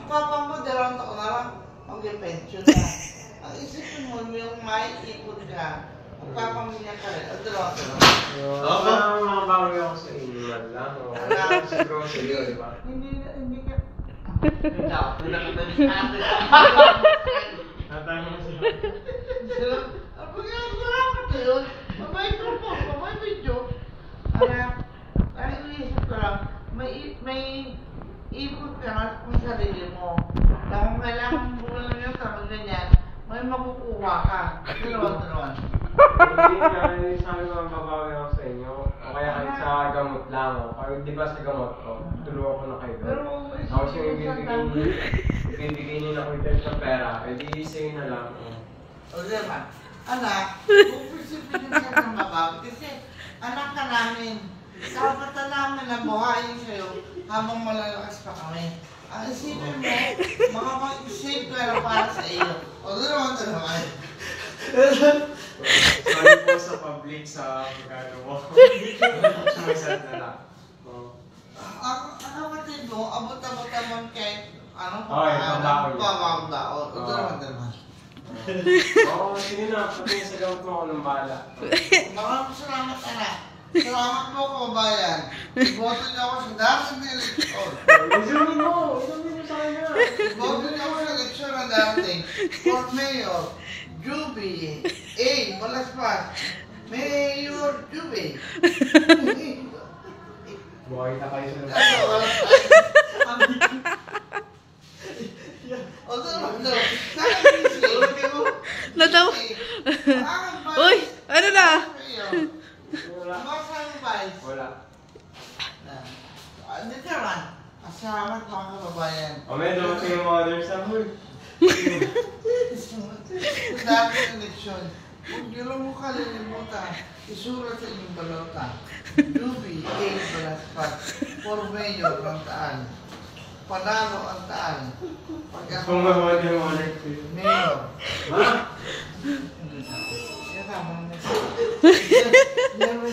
papa mo, 2 taon na lang, mag-pension na. Ang isipin mo, yung may ipon ka, magpapamilya ka rin. O, 2 taon. Parang makabawi ako sa inyo lang. Wala ako sa grocery, di ba? Hindi ka. Natanong mo siya. Pag salamat na yun, mabay ko po, mabay video. Ang iniisip ko lang, may ipon ka na kung sarili mo. Kung kailangan bulan nyo sa ganyan, may makukuha ka. Dalawan. Hindi nga, sabi ko mababawi ako sa inyo. O kaya kahit sa gamot lang. O di ba sa gamot ko, tulungan ko na kayo. Tapos yung ibibigay niyo na ko sa pera, di sa'yo na lang. O diba? Anak, kung isipin ka ng mabawi, kasi anak ka namin. Kapatan namin na buhayin sa'yo habang malalakas pa kami. Ang isipin mo, makapag-save ka na para sa iyo. O dalawa. Sorry po sa public sa pagkano mo. Sumisad na lang. Ang kapatid mo, abot-abot naman kahit anong pabako. O dalawa. Oo, sige na. Pati sa gamot mo ako ng bala. Maraming salamat, anak. Salamat po, kababayan. Iboto niyo ako sa darating na eleksyon. Inumin mo sa kanya. Iboto niyo ako sa eleksyon na darating. For Mayor, Juby. A. Malaspas. Mayor Juby. Buhay na kayo sa Natawa. Uy, ano na? Wala. Dito naman. Salamat mga kababayan. O may dumating yung mothers na hul. Sa dating eleksyon, huwag niyo lang mo kalilimutan, isulat sa inyong balota. Juby A. Balaspat, for Mayor ng Taal. Panalo ang Taal. Kung mawad yung mothers. Mayor. Ma? Kaya tama na. Mayor.